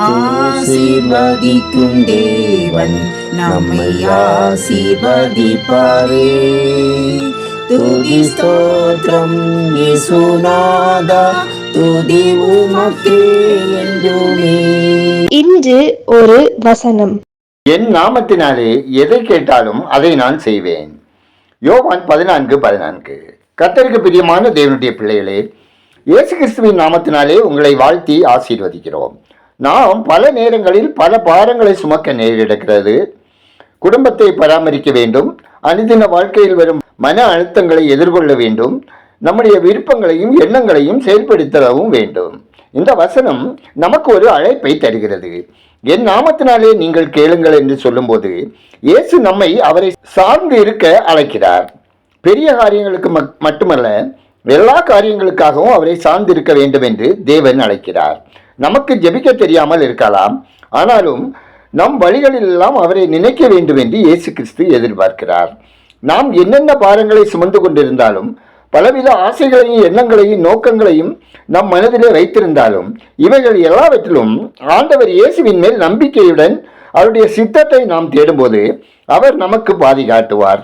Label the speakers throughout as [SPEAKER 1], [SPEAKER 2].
[SPEAKER 1] ஆசீர்வதிக்கும் தேவன் நம்மை ஆசீர்வதிப்பாரே. துதி ஸ்தோத்திரம் இயேசுநாதா, துதி உமக்கே என்றுமே.
[SPEAKER 2] இன்று ஒரு வசனம்.
[SPEAKER 3] என் நாமத்தினாலே எதை கேட்டாலும் அதை நான் செய்வேன். யோவான் 14:14. கர்த்தருக்கு பிரியமான தேவனுடைய பிள்ளைகளே, இயேசு கிறிஸ்துவின் நாமத்தினாலே உங்களை வாழ்த்தி ஆசீர்வதிக்கிறோம். நாம் பல நேரங்களில் பல பாரங்களை சுமக்க நேரிடுகிறது. குடும்பத்தை பராமரிக்க வேண்டும், அனுதின வாழ்க்கையில் வரும் மன அழுத்தங்களை எதிர்கொள்ள வேண்டும், நம்முடைய விருப்பங்களையும் எண்ணங்களையும் செயல்படுத்தவும் வேண்டும். இந்த வசனம் நமக்கு ஒரு அழைப்பை தருகிறது. என் நாமத்தினாலே நீங்கள் கேளுங்கள் என்று சொல்லும்போது இயேசு நம்மை அவரை சார்ந்து இருக்க அழைக்கிறார். பெரிய காரியங்களுக்கு மட்டுமல்ல, எல்லா காரியங்களுக்காகவும் அவரை சார்ந்து இருக்க வேண்டும் என்று தேவன் அழைக்கிறார். நமக்கு ஜெபிக்க தெரியாமல் இருக்கலாம், ஆனாலும் நம் வழிகளிலெல்லாம் அவரை நினைக்க வேண்டும் என்று இயேசு கிறிஸ்து எதிர்பார்க்கிறார். நாம் என்னென்ன பாரங்களை சுமந்து கொண்டிருந்தாலும், பலவித ஆசைகளையும் எண்ணங்களையும் நோக்கங்களையும் நம் மனதிலே வைத்திருந்தாலும், இவைகள் எல்லாவற்றிலும் ஆண்டவர் இயேசுவின் மேல் நம்பிக்கையுடன் அவருடைய சித்தத்தை நாம் தேடும்போது அவர் நமக்கு பாதுகாட்டுவார்.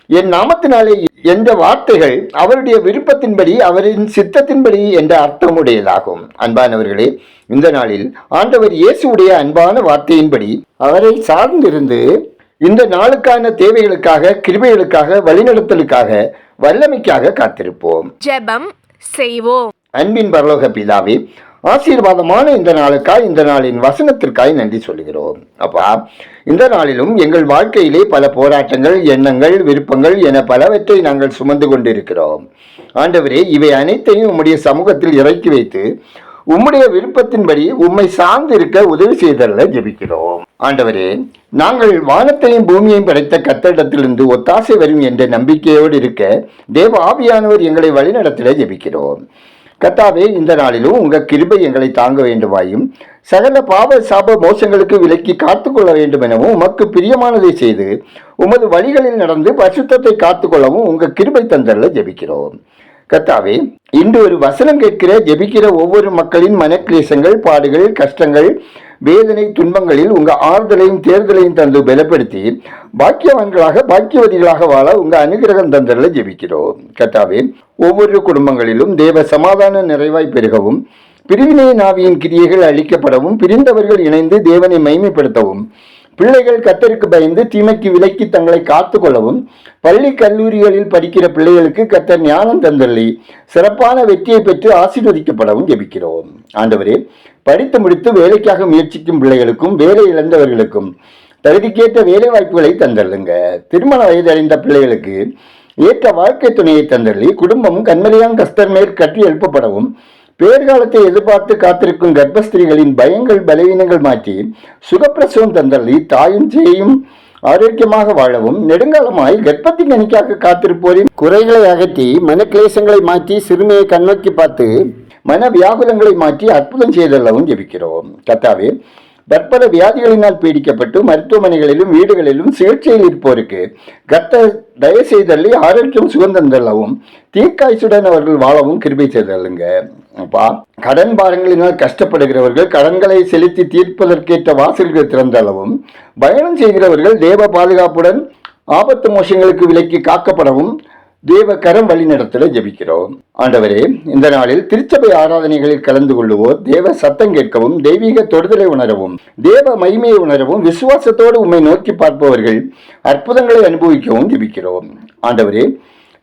[SPEAKER 3] என் நாமத்தினாலே என்ற வார்த்தைகள் அவருடைய விருப்பத்தின்படி, அவரின் சித்தத்தின்படி என்ற அர்த்தமுடையதாகும். அன்பானவர்களே, இந்த நாளில் ஆண்டவர் இயேசுடைய அன்பான வார்த்தையின்படி அவரை சார்ந்திருந்து இந்த நாளுக்கான தேவைகளுக்காக, கிருபைகளுக்காக, வழிநடத்தலுக்காக, வல்லமைக்காக காத்திருப்போம்.
[SPEAKER 2] ஜெபம் செய்வோம்.
[SPEAKER 3] அன்பின் பரலோக பிதாவே, ஆசீர்வாதமான இந்த நாளுக்காய், இந்த நாளின் வசனத்திற்காய் நன்றி சொல்கிறோம். அப்பா, இந்த நாளிலும் எங்கள் வாழ்க்கையிலே பல போராட்டங்கள், எண்ணங்கள், விருப்பங்கள் என பலவற்றை நாங்கள் சுமந்து கொண்டிருக்கிறோம். ஆண்டவரே, இவை அனைத்தையும் உம்முடைய சமூகத்தில் இறக்கி வைத்து உம்முடைய விருப்பத்தின்படி உம்மை சார்ந்து இருக்க உதவி செய்தல்ல ஜெபிக்கிறோம். ஆண்டவரே, நாங்கள் வானத்தையும் பூமியையும் படைத்த கர்த்தரிடத்திலிருந்து ஒத்தாசை வரும் என்ற நம்பிக்கையோடு இருக்க தேவ ஆவியானவர் எங்களை வழிநடத்திட ஜெபிக்கிறோம். கர்த்தாவே, இந்த நாளிலும் உங்கள் கிருபை எங்களை தாங்க வேண்டுமாயும், சகல பாவ சாப மோசங்களுக்கு விலக்கி காத்துக்கொள்ள வேண்டும் எனவும், உமக்கு பிரியமானதை செய்து உமது வழிகளில் நடந்து பரிசுத்தத்தை காத்துக்கொள்ளவும் உங்கள் கிருபை தந்தல்ல ஜெபிக்கிறோம். கர்த்தாவே, இன்று ஒரு வசனம் கேட்கிற ஜெபிக்கிற ஒவ்வொரு மக்களின் மனக்லேசங்கள், பாடுகள், கஷ்டங்கள், வேதனை, துன்பங்களில் உங்க ஆறுதலையும் தேர்தலையும் தந்து பலப்படுத்தி பாக்கியவான்களாக, பாக்கியவதிகளாக வாழ உங்க அனுகிரகம் தந்தர்ல ஜெபிக்கிறோம். கர்த்தாவே, ஒவ்வொரு குடும்பங்களிலும் தேவ சமாதான நிறைவாய் பெருகவும், பிரிவினை நாவியின் கிரியைகள் அழிக்கப்படவும், பிரிந்தவர்கள் இணைந்து தேவனை மைமைப்படுத்தவும், பிள்ளைகள் கர்த்தருக்கு பயந்து தீமைக்கு விலக்கி தங்களை காத்து கொள்ளவும், பள்ளி கல்லூரிகளில் படிக்கிற பிள்ளைகளுக்கு கர்த்தர் ஞானம் தந்தள்ளி சிறப்பான வெற்றியை பெற்று ஆசீர்வதிக்கப்படவும் ஜெபிக்கிறோம். ஆண்டவரே, படித்து முடித்து வேலைக்காக முயற்சிக்கும் பிள்ளைகளுக்கும், வேலை இழந்தவர்களுக்கும் தகுதிக்கேற்ற வேலை வாய்ப்புகளை தந்தள்ளுங்க. திருமண வயது அடைந்த பிள்ளைகளுக்கு ஏற்ற வாழ்க்கை துணையை தந்தள்ளி குடும்பம் கண்மலையான் கஸ்தர் மேல் கட்டி எழுப்பப்படவும், பேர்காலத்தை எதிர்பார்த்து காத்திருக்கும் கர்ப்பஸ்திரிகளின் பயங்கள், பலவீனங்கள் மாற்றி சுகப்பிரசவம் தந்தள்ளி தாயும் சேயும் ஆரோக்கியமாக வாழவும், நெடுங்காலமாய் கர்ப்பத்தின் கணிக்காக காத்திருப்போரின் குறைகளை அகற்றி மனக்லேசங்களை மாற்றி சிறுமையை கண்ணோக்கி பார்த்து மன வியாகுலங்களை மாற்றி அற்புதம் செய்தல்லவும் ஜெபிக்கிறோம். கர்த்தாவே, பற்பல வியாதிகளினால் பீடிக்கப்பட்டு மருத்துவமனைகளிலும் வீடுகளிலும் சிகிச்சையில் இருப்போருக்கு கர்த்தர் தயவு செய்தள்ளி ஆரோக்கியம் சுகந்தந்தள்ளவும், தீர்க்காய்ச்சுடன் அவர்கள் வாழவும் கிருபை செய்தல்லுங்க. அப்பா, கடன் பாரங்களினால் கஷ்டப்படுகிறவர்கள் கடன்களை செலுத்தி தீர்ப்பதற்கேற்ற வாசல்கள் திறந்தளவும், பயணம் செய்கிறவர்கள் தேவ பாதுகாப்புடன் ஆபத்து மோசங்களுக்கு விலக்கி காக்கப்படவும் தேவ கரம் வழி நடத்தல ஜெபிக்கிறோம். ஆண்டவரே, இந்த நாளில் திருச்சபை ஆராதனைகளில் கலந்து கொள்ளுவோர் தேவ சத்தம் கேட்கவும், தெய்வீக தொடுதலை உணரவும், தேவ மகிமையை உணரவும், விசுவாசத்தோடு உம்மை நோக்கி பார்ப்பவர்கள் அற்புதங்களை அனுபவிக்கவும் ஜெபிக்கிறோம். ஆண்டவரே,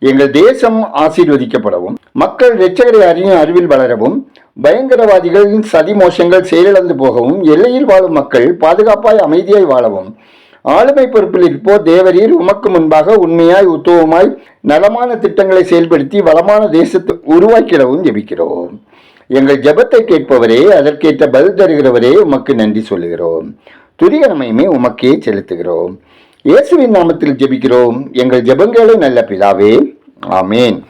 [SPEAKER 3] எங்கள் தேசம் ஆசீர்வதிக்கப்படவும், மக்கள் இரட்சகரை அறியும் அறிவில் வளரவும், பயங்கரவாதிகளின் சதி மோசங்கள் செயலிழந்து போகவும், எல்லையில் வாழும் மக்கள் பாதுகாப்பாய் அமைதியாய் வாழவும், ஆளுமை பொறுப்பில் இருப்போர் தேவரீர் உமக்கு முன்பாக உண்மையாய் உத்தவமாய் நலமான திட்டங்களை செயல்படுத்தி வளமான தேசத்தை உருவாக்கிடவும் ஜெபிக்கிறோம். எங்கள் ஜெபத்தை கேட்பவரே, அதற்கேற்ற பதில் தருகிறவரே, உமக்கு நன்றி சொல்லுகிறோம். துதிகரமையுமே உமக்கே செலுத்துகிறோம். இயேசுவின் நாமத்தில் ஜெபிக்கிறோம் எங்கள் ஜெபங்களை நல்ல பிதாவே, ஆமேன்.